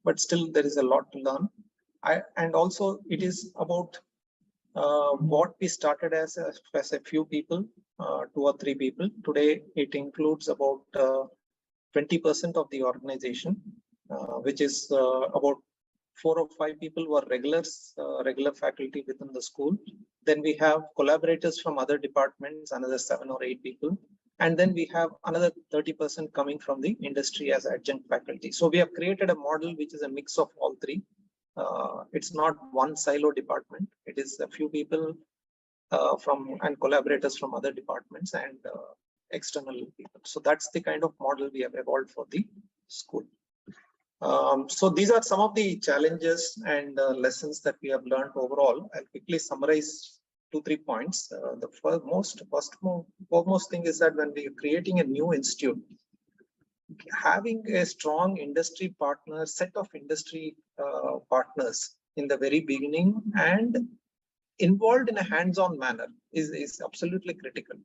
but still there is a lot to learn. And also it is about what we started as a few people, 2 or 3 people. Today it includes about 20% of the organization, which is about 4 or 5 people who are regulars, regular faculty within the school. Then we have collaborators from other departments, another 7 or 8 people. And then we have another 30% coming from the industry as adjunct faculty. So we have created a model which is a mix of all 3. It's not one silo department. It is a few people and collaborators from other departments and external people. So that's the kind of model we have evolved for the school. So these are some of the challenges and lessons that we have learned overall. I'll quickly summarize 2-3 points. The foremost thing is that when we are creating a new institute, having a strong industry partner, set of industry partners in the very beginning and involved in a hands-on manner is absolutely critical.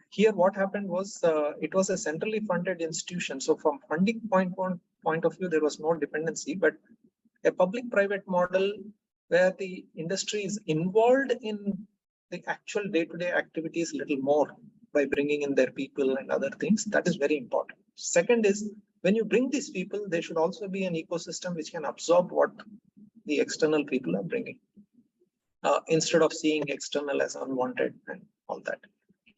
Here, what happened was it was a centrally funded institution. So from funding point of view, there was no dependency, but a public-private model where the industry is involved in the actual day-to-day activities a little more by bringing in their people and other things. That is very important. Second is, when you bring these people, there should also be an ecosystem which can absorb what the external people are bringing, instead of seeing external as unwanted and all that.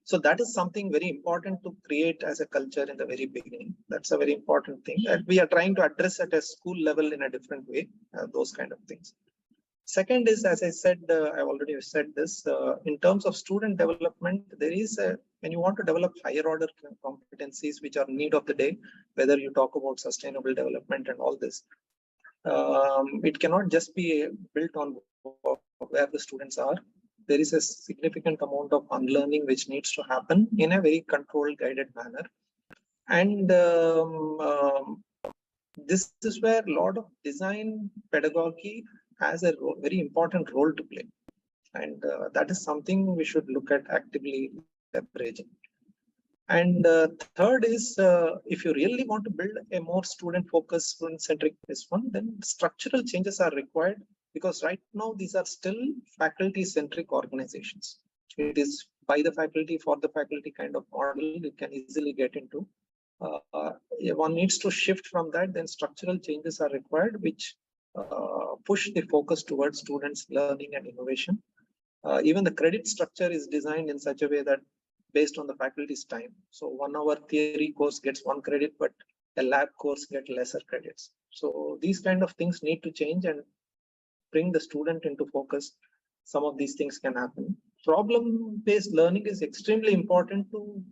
So that is something very important to create as a culture in the very beginning. That's a very important thing that we are trying to address at a school level in a different way, those kind of things. Second is, as I said, I've already said this, in terms of student development, there is when you want to develop higher order competencies, which are need of the day, whether you talk about sustainable development and all this, it cannot just be built on where the students are. There is a significant amount of unlearning which needs to happen in a very controlled, guided manner. And this is where a lot of design pedagogy has a very important role to play. And that is something we should look at actively leveraging. And third is, if you really want to build a more student-focused, student-centric one, then structural changes are required. Because right now, these are still faculty-centric organizations. It is by the faculty, for the faculty kind of model you can easily get into. one needs to shift from that, then structural changes are required, which push the focus towards students' learning and innovation. Even the credit structure is designed in such a way that based on the faculty's time. So 1 hour theory course gets 1 credit, but a lab course gets lesser credits. So these kind of things need to change and bring the student into focus. Some of these things can happen. Problem-based learning is extremely important to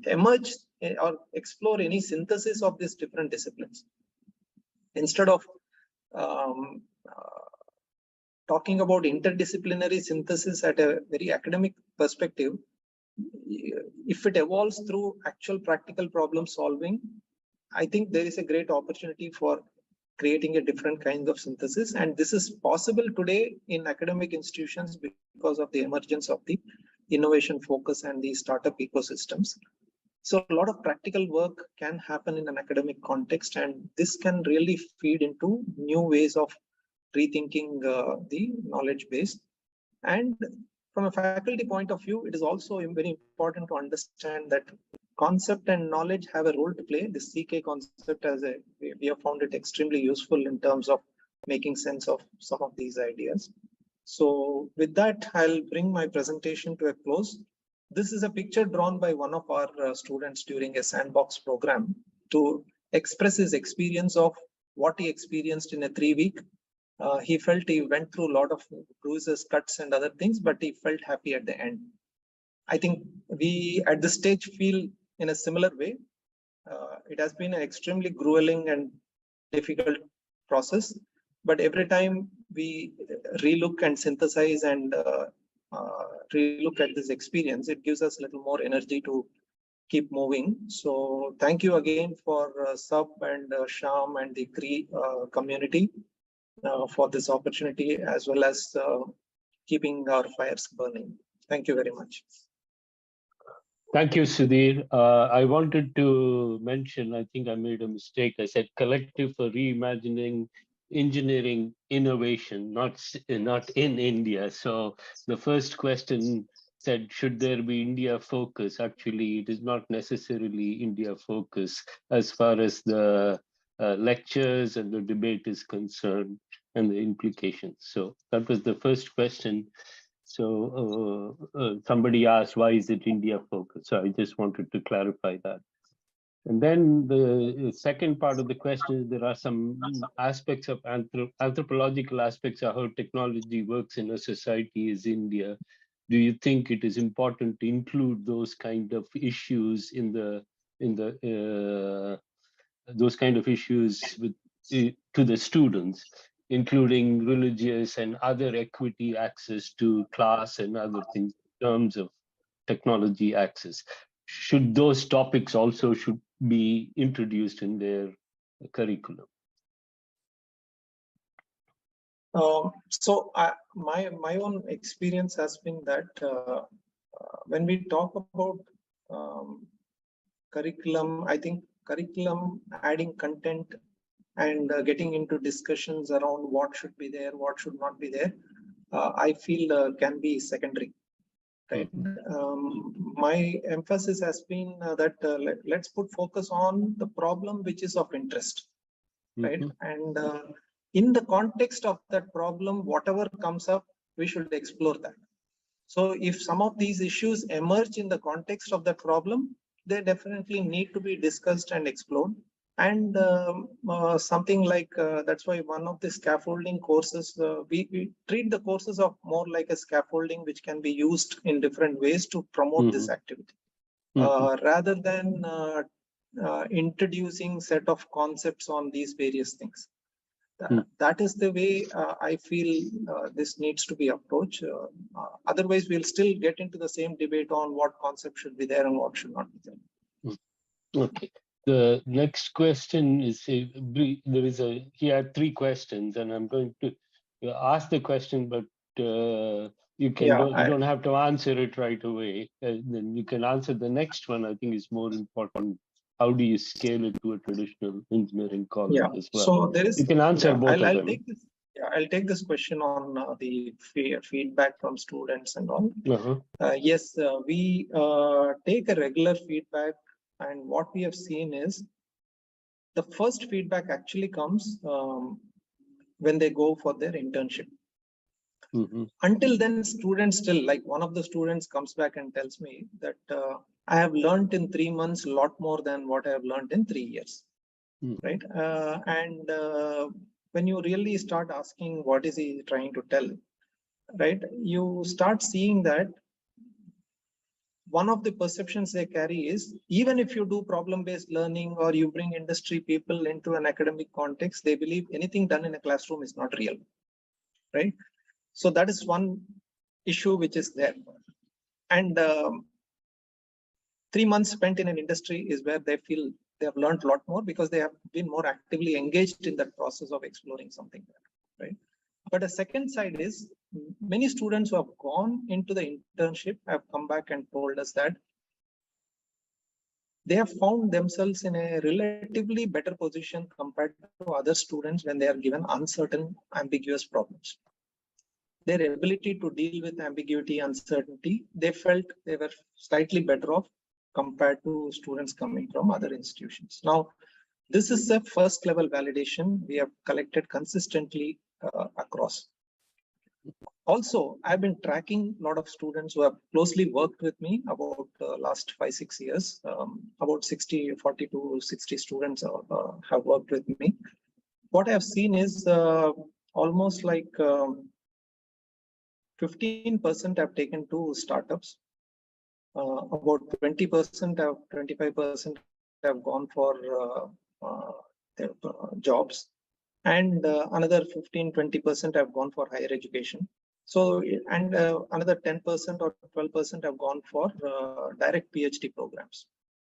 emerge or explore any synthesis of these different disciplines. Instead of talking about interdisciplinary synthesis at a very academic perspective, if it evolves through actual practical problem solving, I think there is a great opportunity for creating a different kind of synthesis. And this is possible today in academic institutions because of the emergence of the innovation focus and the startup ecosystems. So a lot of practical work can happen in an academic context, and this can really feed into new ways of rethinking the knowledge base. And from a faculty point of view, it is also very important to understand that concept and knowledge have a role to play. The CK concept, we have found it extremely useful in terms of making sense of some of these ideas. So with that, I'll bring my presentation to a close. This is a picture drawn by one of our students during a sandbox program to express his experience of what he experienced in a 3-week. He felt he went through a lot of bruises, cuts, and other things, but he felt happy at the end. I think we at this stage feel in a similar way. It has been an extremely grueling and difficult process, but every time we relook and synthesize and relook at this experience, it gives us a little more energy to keep moving. So thank you again for Sub and Sham and the CREI community for this opportunity, as well as keeping our fires burning. Thank you very much. Thank you, Sudhir. I wanted to mention, I think I made a mistake. I said Collective for Reimagining Engineering Innovation, not in India. So the first question said, should there be India focus? Actually, it is not necessarily India focus as far as the lectures and the debate is concerned and the implications. So that was the first question. So somebody asked, why is it India focused? So I just wanted to clarify that. And then the second part of the question is, there are some aspects of anthropological aspects of how technology works in a society as India. Do you think it is important to include those kind of issues in those kind of issues to the students, including religious and other equity access to class and other things in terms of technology access? Should those topics also should be introduced in their curriculum? So my own experience has been that when we talk about curriculum, I think curriculum adding content and getting into discussions around what should be there, what should not be there, I feel can be secondary. Right. My emphasis has been that let's put focus on the problem which is of interest, right? And in the context of that problem, whatever comes up, we should explore that. So if some of these issues emerge in the context of that problem, they definitely need to be discussed and explored. And something like that's why one of the scaffolding courses, we treat the courses of more like a scaffolding which can be used in different ways to promote this activity, rather than introducing set of concepts on these various things. That is the way I feel this needs to be approached. Otherwise, we'll still get into the same debate on what concept should be there and what should not be there. Okay. The next question is, he had 3 questions, and I'm going to ask the question, but you don't have to answer it right away. Then you can answer the next one. I think is more important. How do you scale it to a traditional engineering college as well? So there is. You can answer both of them. I'll take this question on the feedback from students and all. Yes, we take a regular feedback, and what we have seen is the first feedback actually comes when they go for their internship. Until then, students still, like one of the students comes back and tells me that I have learned in 3 months a lot more than what I have learned in 3 years. Right. When you really start asking what is he trying to tell, right, you start seeing that one of the perceptions they carry is, even if you do problem-based learning or you bring industry people into an academic context, they believe anything done in a classroom is not real, right? So that is one issue which is there. And 3 months spent in an industry is where they feel they have learned a lot more because they have been more actively engaged in that process of exploring something, right? But a second side is, many students who have gone into the internship have come back and told us that they have found themselves in a relatively better position compared to other students when they are given uncertain, ambiguous problems. Their ability to deal with ambiguity, uncertainty, they felt they were slightly better off compared to students coming from other institutions. Now, this is a first level validation we have collected consistently across. Also, I've been tracking a lot of students who have closely worked with me about the last 5-6 years. About 40 to 60 students have worked with me. What I've seen is almost like 15% have taken to startups. About 20% have 25% have gone for their jobs, and another 15-20% have gone for higher education. So, and another 10% or 12% have gone for direct PhD programs.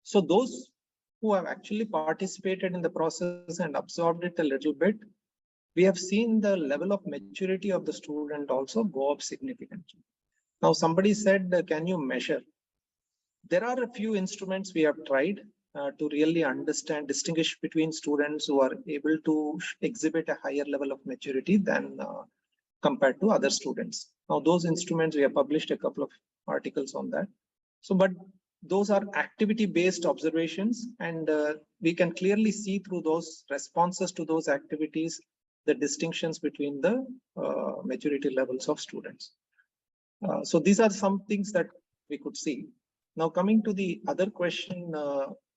So those who have actually participated in the process and absorbed it a little bit, we have seen the level of maturity of the student also go up significantly. Now, somebody said, can you measure? There are a few instruments we have tried to really understand, distinguish between students who are able to exhibit a higher level of maturity than compared to other students. Now, those instruments, we have published a couple of articles on that. So, but those are activity-based observations, and we can clearly see through those responses to those activities, the distinctions between the maturity levels of students. So these are some things that we could see. Now, coming to the other question,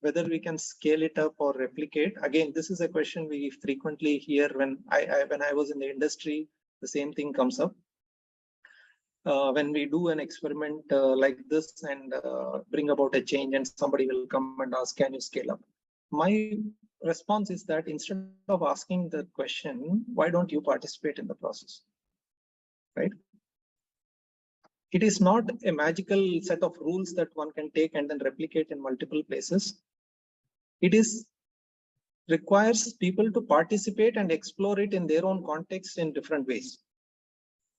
whether we can scale it up or replicate. Again, this is a question we frequently hear when I was in the industry. The same thing comes up. When we do an experiment like this and bring about a change, and somebody will come and ask, can you scale up? My response is that instead of asking the question, why don't you participate in the process, right? It is not a magical set of rules that one can take and then replicate in multiple places. It requires people to participate and explore it in their own context in different ways.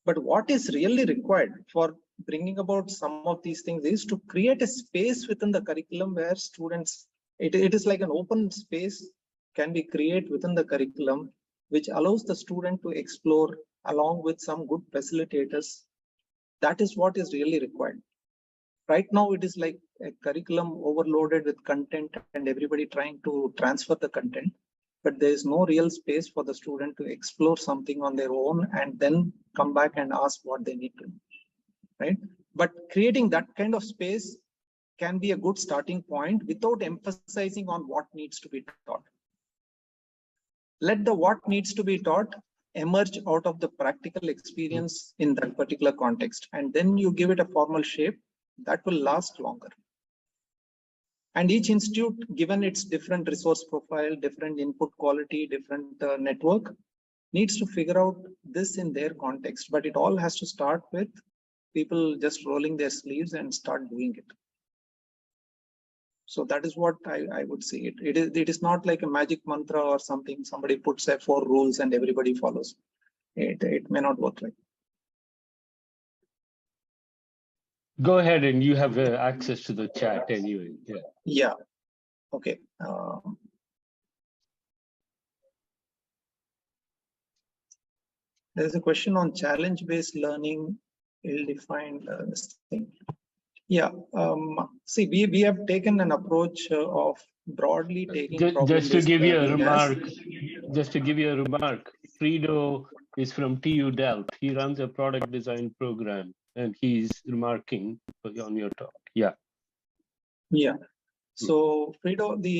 But what is really required for bringing about some of these things is to create a space within the curriculum where students, it is like an open space can be created within the curriculum, which allows the student to explore along with some good facilitators. That is what is really required. Right now, it is like a curriculum overloaded with content and everybody trying to transfer the content, but there is no real space for the student to explore something on their own and then come back and ask what they need to know, right? But creating that kind of space can be a good starting point without emphasizing on what needs to be taught. Let the what needs to be taught emerge out of the practical experience in that particular context, and then you give it a formal shape that will last longer. And each institute, given its different resource profile, different input quality, different network, needs to figure out this in their context. But it all has to start with people just rolling their sleeves and start doing it. So that is what I would say. It is not like a magic mantra or something. Somebody puts 4 rules and everybody follows. It may not work like that. Go ahead, and you have access to the chat anyway. Yeah. Okay. There's a question on challenge-based learning, ill-defined this thing. Yeah. See, we have taken an approach of broadly taking Just to problem-based give you a learning as. remark, Fredo is from TU Delft. He runs a product design program, and he's remarking on your talk. Yeah. Yeah. So, Fredo, the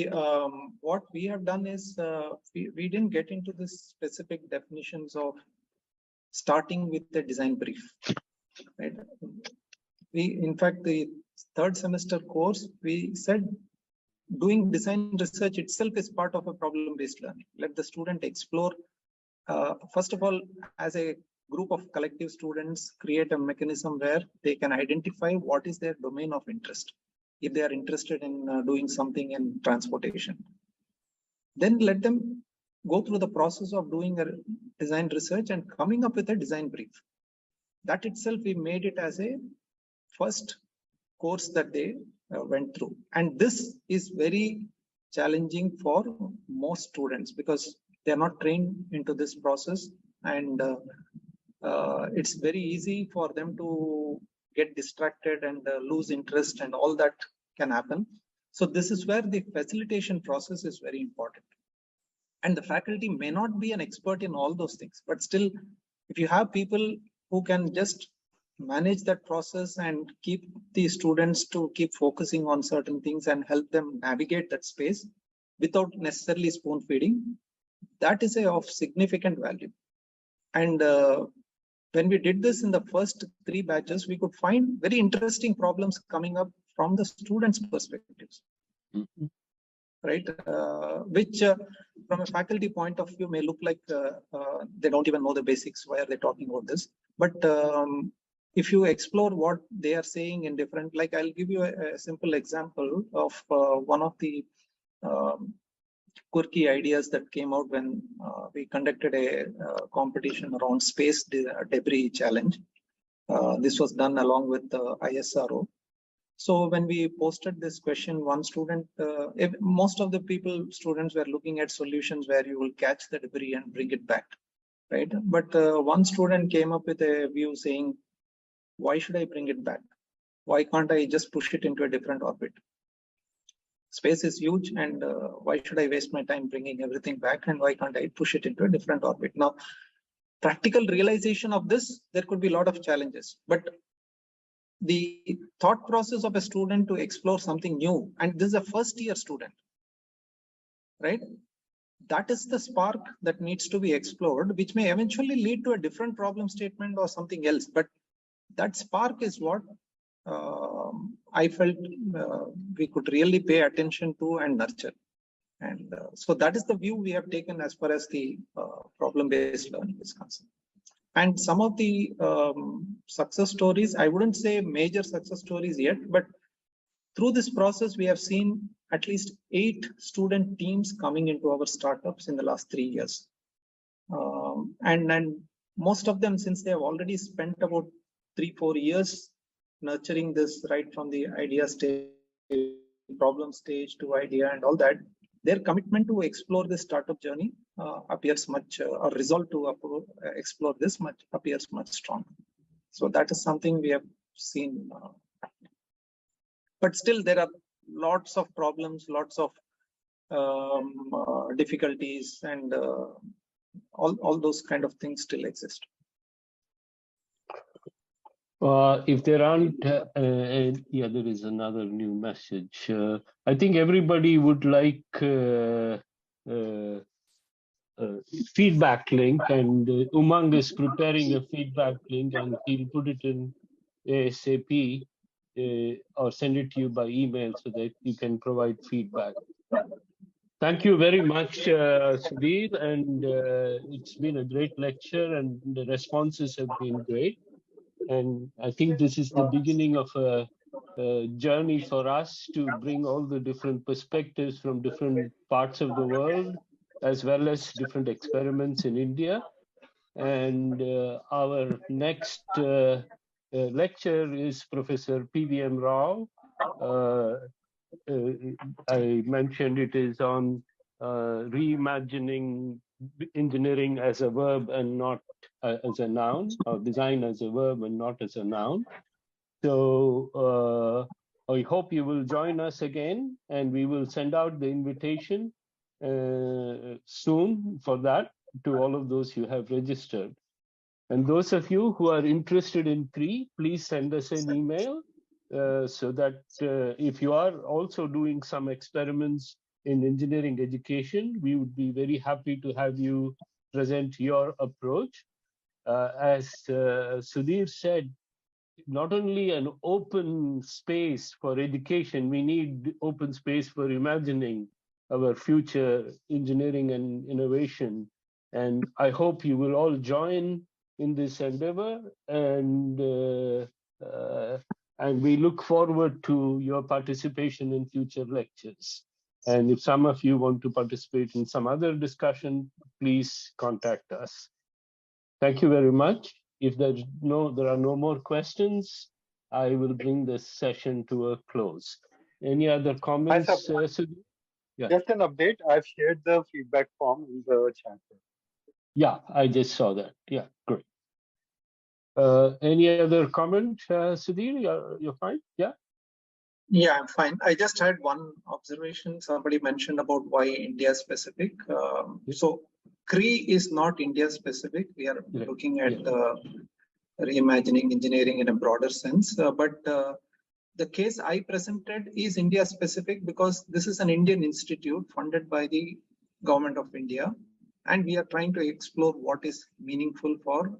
what we have done is we didn't get into the specific definitions of starting with the design brief. Right? In fact, the third semester course, we said doing design research itself is part of a problem-based learning. Let the student explore. First of all, as a group of collective students, create a mechanism where they can identify what is their domain of interest. If they are interested in doing something in transportation, then let them go through the process of doing a design research and coming up with a design brief. That itself, we made it as a first course that they went through. And this is very challenging for most students because they're not trained into this process, and it's very easy for them to get distracted and lose interest, and all that can happen. So this is where the facilitation process is very important. And the faculty may not be an expert in all those things, but still, if you have people who can just manage that process and keep the students to keep focusing on certain things and help them navigate that space without necessarily spoon feeding, that is of significant value. And when we did this in the first 3 batches, we could find very interesting problems coming up from the students' perspectives. Mm-hmm. Right, which from a faculty point of view may look like they don't even know the basics. Why are they talking about this? But if you explore what they are saying in different, like I'll give you a simple example of one of the quirky ideas that came out when we conducted a competition around space debris challenge. This was done along with the ISRO. So when we posted this question, one student, most of the students were looking at solutions where you will catch the debris and bring it back, right? But one student came up with a view saying, why should I bring it back? Why can't I just push it into a different orbit? Space is huge, and why should I waste my time bringing everything back? And why can't I push it into a different orbit? Now, practical realization of this, there could be a lot of challenges, but the thought process of a student to explore something new, and this is a first year student, right? That is the spark that needs to be explored, which may eventually lead to a different problem statement or something else. But that spark is what I felt we could really pay attention to and nurture. And so that is the view we have taken as far as the problem-based learning is concerned. And some of the success stories, I wouldn't say major success stories yet, but through this process, we have seen at least 8 student teams coming into our startups in the last 3 years. And most of them, since they have already spent about 3-4 years nurturing this right from the idea stage, problem stage to idea and all that, their commitment to explore this startup journey appears much, or resolve to explore this much appears much stronger. So that is something we have seen. But still, there are lots of problems, lots of difficulties, and all those kind of things still exist. If there aren't, yeah, there is another new message. I think everybody would like feedback link, and Umang is preparing a feedback link, and he'll put it in ASAP or send it to you by email so that you can provide feedback. Thank you very much, Sudhir, and it's been a great lecture, and the responses have been great. And I think this is the beginning of a journey for us to bring all the different perspectives from different parts of the world, as well as different experiments in India. And our next lecture is Professor P.V.M. Rao. I mentioned it is on reimagining engineering as a verb and not as a noun, or design as a verb and not as a noun. So I hope you will join us again, and we will send out the invitation soon for that to all of those who have registered. And those of you who are interested in CREI, please send us an email so that if you are also doing some experiments in engineering education, we would be very happy to have you present your approach. As Sudhir said, not only an open space for education, we need open space for imagining our future engineering and innovation. And I hope you will all join in this endeavor, and we look forward to your participation in future lectures. And if some of you want to participate in some other discussion, please contact us. Thank you very much. If there are no more questions, I will bring this session to a close. Any other Hi, comments, Sudhir. Sudhir? Yeah. Just an update. I've shared the feedback form in the chat. Yeah, I just saw that. Yeah, great. Any other comment, Sudhir? You're fine? Yeah? Yeah, I'm fine. I just had one observation. Somebody mentioned about why India specific. So CREI is not India specific. We are looking at reimagining engineering in a broader sense. But the case I presented is India specific because this is an Indian institute funded by the government of India. And we are trying to explore what is meaningful for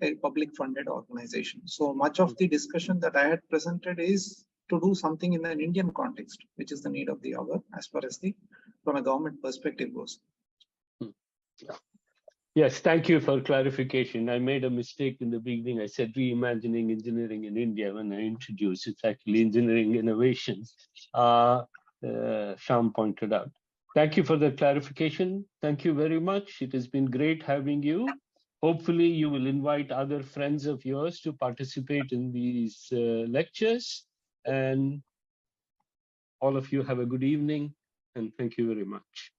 a public funded organization. So much of the discussion that I had presented is to do something in an Indian context, which is the need of the hour as far as from a government perspective goes. Yeah. Yes, thank you for clarification. I made a mistake in the beginning. I said reimagining engineering in India when I introduced. It's actually engineering innovation. Shyam pointed out. Thank you for the clarification. Thank you very much. It has been great having you. Hopefully, you will invite other friends of yours to participate in these lectures. And all of you have a good evening, and thank you very much.